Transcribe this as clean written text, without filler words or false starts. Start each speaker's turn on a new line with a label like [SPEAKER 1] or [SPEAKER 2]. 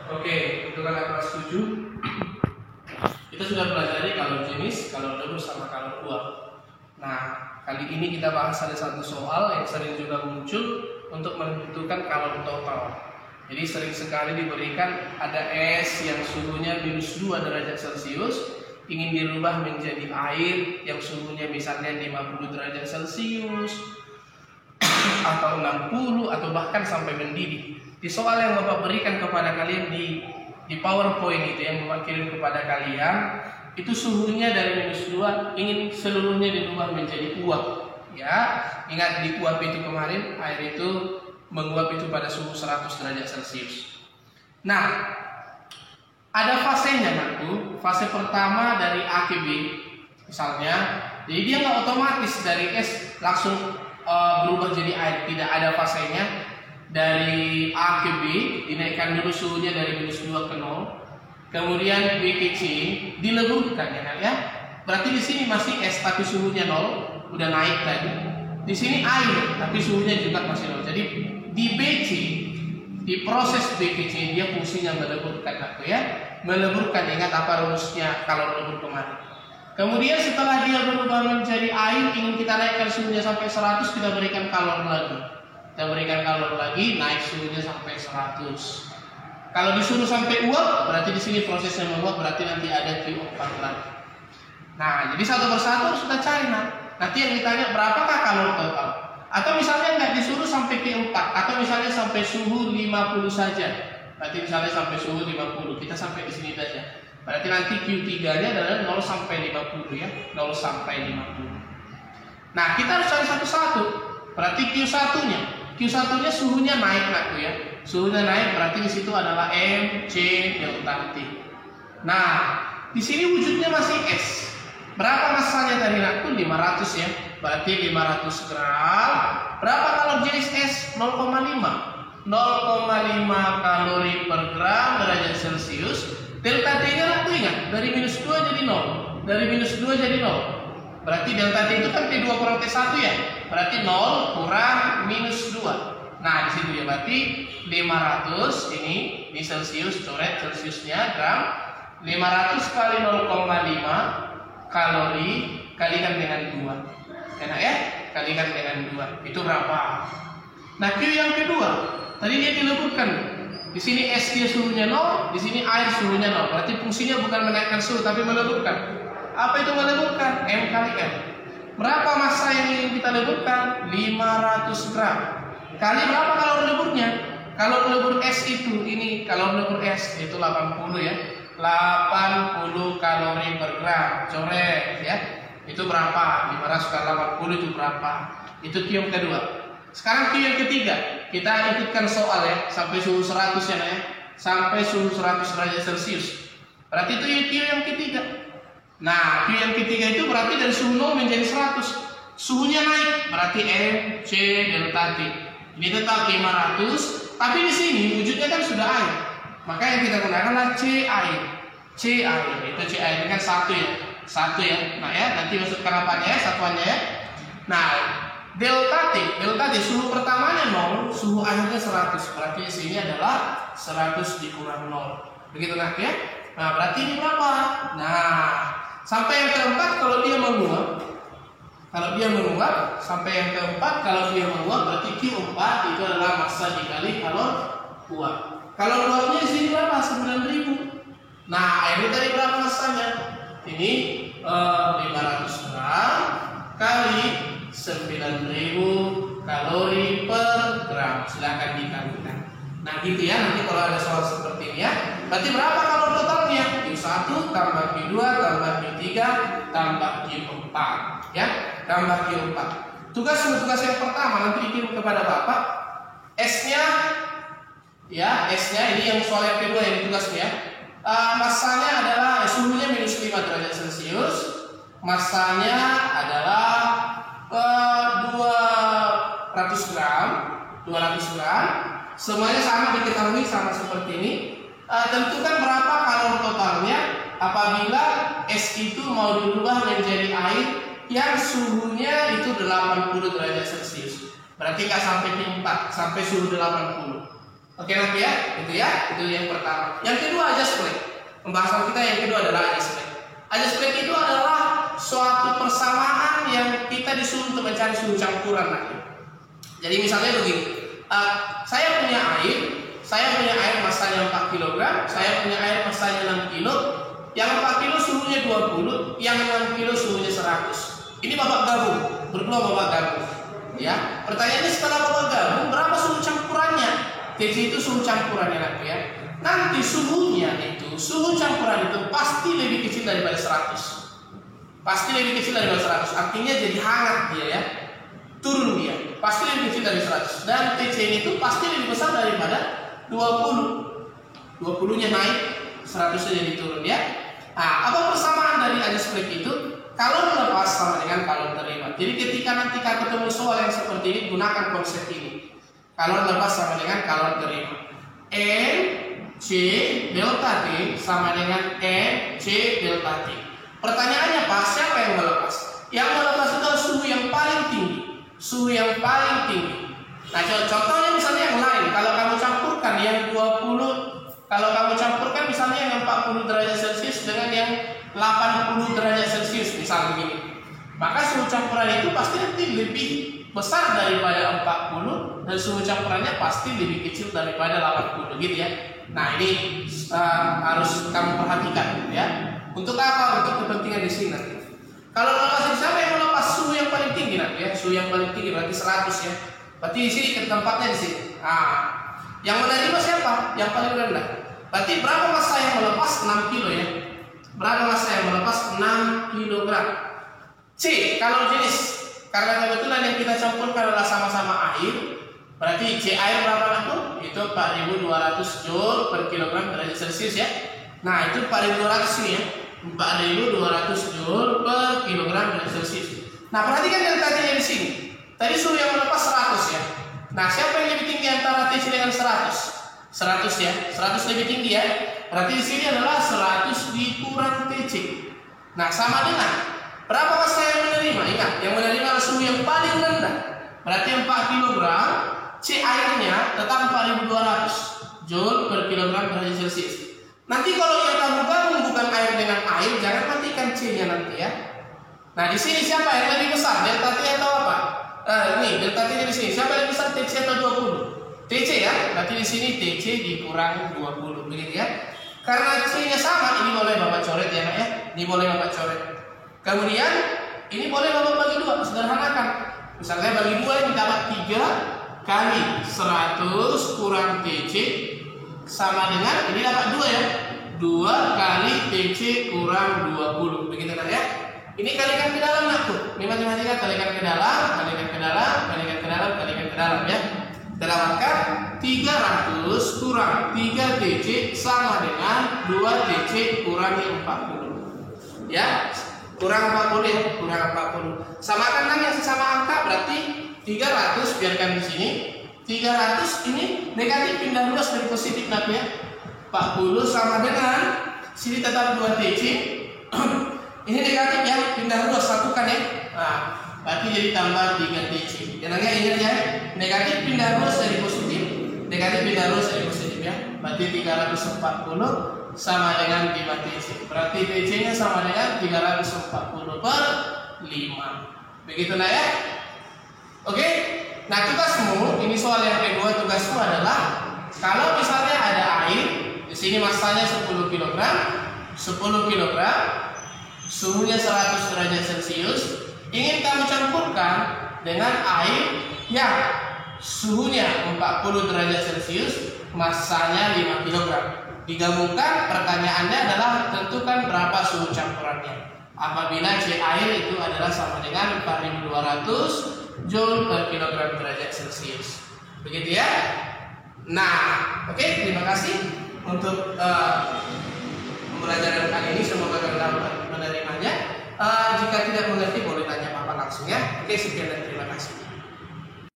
[SPEAKER 1] Oke, untuk anak kelas 7 kita sudah pelajari kalor jenis, kalor lebur sama kalor uap. Nah, kali ini kita bahas ada satu soal yang sering juga muncul untuk menentukan kalor total. Jadi sering sekali diberikan ada es yang suhunya minus 2 derajat Celcius, ingin dirubah menjadi air yang suhunya misalnya 50 derajat Celcius atau 60 atau bahkan sampai mendidih. Di soal yang Bapak berikan kepada kalian di PowerPoint itu yang Bapak kirim kepada kalian, itu suhunya dari minus 2 ingin seluruhnya dirubah menjadi uap. Ya, ingat di uap itu kemarin air itu menguap itu pada suhu 100 derajat Celcius. Nah, ada fasenya nakku. Fase pertama dari A ke B misalnya, jadi dia nggak otomatis dari es langsung berubah jadi air, tidak ada fasenya. Dari A ke B dinaikkan dulu suhunya dari minus 2 ke 0, kemudian B ke C dileburkan ya. Berarti di sini masih es tapi suhunya 0, udah naik tadi. Di sini air tapi suhunya juga masih 0. Jadi di BC, di proses B ke C dia fungsinya meleburkan ya. Meleburkan, ingat apa rumusnya kalau lebur kemarin. Kemudian setelah dia berubah menjadi air, ingin kita naikkan suhunya sampai 100, kita berikan kalor lagi. Kita berikan kalor lagi, naik suhunya sampai 100. Kalau disuruh sampai uap, berarti di sini prosesnya menguap, berarti nanti ada Q4 lagi. Nah, jadi satu persatu harus kita cari. Nanti yang ditanya berapakah kalor total? Atau misalnya nggak disuruh sampai Q4, atau misalnya sampai suhu 50 saja. Berarti misalnya sampai suhu 50, kita sampai di sini saja. Berarti nanti Q3-nya adalah 0 sampai 50 ya, 0 sampai 50. Nah, kita harus cari satu-satu. Berarti Q1-nya suhunya naik nakku ya. Suhunya naik berarti di situ adalah M, C, delta T. Nah, di sini wujudnya masih S. Berapa masanya tadi nakku? 500 ya. Berarti 500 gram. Berapa kalori jenis S? 0,5. 0,5 kalori per gram derajat Celcius. Delta T-nya nakku ingat, dari minus 2 jadi 0. Dari minus 2 jadi 0. Berarti delta T itu kan T2 kurang T1 ya. Berarti 0 kurang minus 2. Nah, di situ ya berarti 500 ini di Celcius, coret Celciusnya gram. 500 kali 0,5 kalori kalikan dengan 2. Enak ya? Kalikan dengan 2. Itu berapa? Nah, Q yang kedua, tadi dia dileburkan. Di sini S dia suhunya 0, di sini air suhunya 0. Berarti fungsinya bukan menaikkan suhu tapi meleburkan. Apa itu meleburkan? M kali M. Berapa massa yang ingin kita leburkan? 500 gram. Kali berapa kalori leburnya? Kalau lebur S itu ini, kalau lebur S itu 80 ya. 80 kalori per gram. Coret ya. Itu berapa? 500 kali 80 itu berapa? Itu Q yang kedua. Sekarang Q yang ketiga. Kita ikutkan soal ya, sampai suhu 100 ya. Sampai suhu 100 derajat Celcius. Berarti itu Q yang ketiga. Nah, Q yang ketiga itu berarti dari suhu 0 menjadi 100. Suhunya naik, berarti M, C, delta T. Ini tetap 500, tapi di sini wujudnya kan sudah air. Maka yang kita gunakanlah C air. C air, itu C air ini kan satu ya. Nah ya, nanti masukkan apanya ya, satuannya ya. Nah, delta T suhu pertamanya 0, suhu akhirnya 100. Berarti di sini adalah 100 dikurang 0. Begitu nak ya? Nah, berarti ini berapa? Nah, sampai yang keempat kalau dia menguap, sampai yang keempat kalau dia menguap berarti Q4 itu adalah massa dikali kalor uap. Kalau uapnya di sini berapa? 9.000. Nah, airnya tadi berapa massanya? Ini 500 gram kali 9.000 kalori per gram. Silakan dikalikan. Nah, gitu ya. Nanti kalau ada soal seperti ini ya. Berarti berapa kalori totalnya? Q1 tambah Q2 tambah Q3 tambah Q4 ya, tambah Q4. Tugas yang pertama nanti dikirim kepada Bapak. S-nya ini yang soal yang kedua yang ditugasnya ya. Massanya adalah suhunya minus 5 derajat Celcius. Massanya adalah 200 gram. Semuanya sama diketahui, sama seperti ini. Tentukan berapa kalori totalnya apabila es itu mau dirubah menjadi air yang suhunya itu 80 derajat Celcius. Berarti nggak sampai 4, sampai suhu 80. Oke nanti ya, itu yang pertama. Yang kedua adjust plate. Pembahasan kita yang kedua adalah adjust plate. Adjust plate itu adalah suatu persamaan yang kita disuruh untuk mencari suhu campuran nanti. Jadi misalnya begini, saya punya air masanya 4 kg, saya punya air masanya 6 kg, yang 4 kg suhunya 20, yang 6 kg suhunya 100. Ini Bapak gabung, berdua Bapak gabung. Ya, pertanyaannya setelah Bapak gabung, berapa suhu campurannya? TC itu suhu campurannya nanti ya. Nanti suhu campuran itu pasti lebih kecil daripada 100. Pasti lebih kecil daripada 100. Artinya jadi hangat dia ya. Turun dia. Pasti lebih kecil dari 100. Dan TC itu pasti lebih besar daripada 20. 20-nya naik, 100-nya jadi turun ya. Nah, apa persamaan dari adjust plate itu? Kalor lepas sama dengan kalor terima. Jadi ketika nanti kau ketemu soal yang seperti ini, gunakan konsep ini. Kalor lepas sama dengan kalor terima. N C delta T sama dengan N C delta T. Pertanyaannya Pak, siapa yang melepas? Yang melepas itu suhu yang paling tinggi. Suhu yang paling tinggi. Nah, contohnya misalnya yang lain. Kalau kamu campurkan yang 20, kalau kamu campurkan misalnya yang 40 derajat Celcius dengan yang 80 derajat Celcius misalnya begini, maka suhu campuran itu pasti nanti lebih besar daripada 40 dan suhu campurannya pasti lebih kecil daripada 80 gitu ya. Nah ini harus kamu perhatikan ya. Untuk apa? Untuk kepentingan di sini nanti. Kalau lepas siapa yang melepas suhu yang paling tinggi nanti ya? Suhu yang paling tinggi berarti 100 ya. Berarti di sini tempatnya di sini. Yang menerima siapa? Yang paling rendah. Berarti berapa massa yang melepas? 6 kilo ya. Berapa massa yang melepas? 6 kg. C, kalau jenis, karena kebetulan yang kita campurkan adalah sama-sama air, berarti C air berapa itu? Itu 4200 joule per kilogram derajat Celcius ya. Nah itu 4200 ini ya, 4200 joule per kilogram derajat Celcius. Nah perhatikan yang tadi di sini. Tadi suhu yang melepas 100 ya. Nah siapa yang lebih tinggi antara TC dengan 100? 100 ya, 100 lebih tinggi ya. Berarti di sini adalah 100 dikurang TC. Nah sama dengan berapa massa yang menerima? Ingat, yang menerima adalah suhu yang paling rendah. Berarti 4 kg, C airnya tetap 4200 joule per kilogram derajat Celcius. Nanti kalau yang kamu gabung bukan air dengan air, jangan matikan C-nya nanti ya. Nah di sini siapa yang lebih besar? Delta T atau apa? Ini delta T di sini. Siapa yang lebih besar, TC atau 20? TC ya. Berarti di sini TC dikurang 20 begitu ya. Karena C-nya sama, ini boleh Bapak coret ya Nak ya. Ini boleh Bapak coret. Kemudian ini boleh Bapak bagi 2, sederhanakan. Misalnya bagi 2 ini dapat 3 kali 100 kurang TC sama dengan ini dapat 2 ya. 2 kali TC kurang 20. Begitu Nak ya. Ini kalikan ke dalam Nak. Ini matematika kalikan ke dalam, kalikan ke dalam, kalikan ke dalam, kalikan ke dalam ya. Dapatkan 300 kurang 3 TC sama dengan 2 TC kurang 40. Ya. Kurang 40 ya, kurang 40. Samakan dengan yang sesama angka berarti 300 biarkan di sini. 300 ini negatif pindah luas dari positif Nak ya. 40 sama dengan sini tetap 2 TC. Ini negatif ya, pindah luas satukan ya. Nah, berarti jadi tambah 3 TC. Jangan ingat ya, negatif pindah luas dari positif, negatif pindah luas dari positif ya. Berarti 340 sama dengan 5 TC. Berarti TC-nya sama dengan 340 per 5. Begitu Nak ya. Oke. Nah, tugasmu, ini soal yang kedua, tugasmu adalah kalau misalnya ada air, di sini massanya 10 kg, 10 kg, suhunya 100 derajat Celcius, ingin kamu campurkan dengan air yang suhunya 40 derajat Celcius, massanya 5 kg. Digabungkan, pertanyaannya adalah tentukan berapa suhu campurannya. Apabila C air itu adalah sama dengan 4200 joule per kilogram derajat Celcius. Begitu ya. Nah, oke, terima kasih untuk pembelajaran kali ini. Semoga kalian dapat menerimanya. Jika tidak mengerti boleh tanya Bapak langsung ya. Oke, sekian dan terima kasih.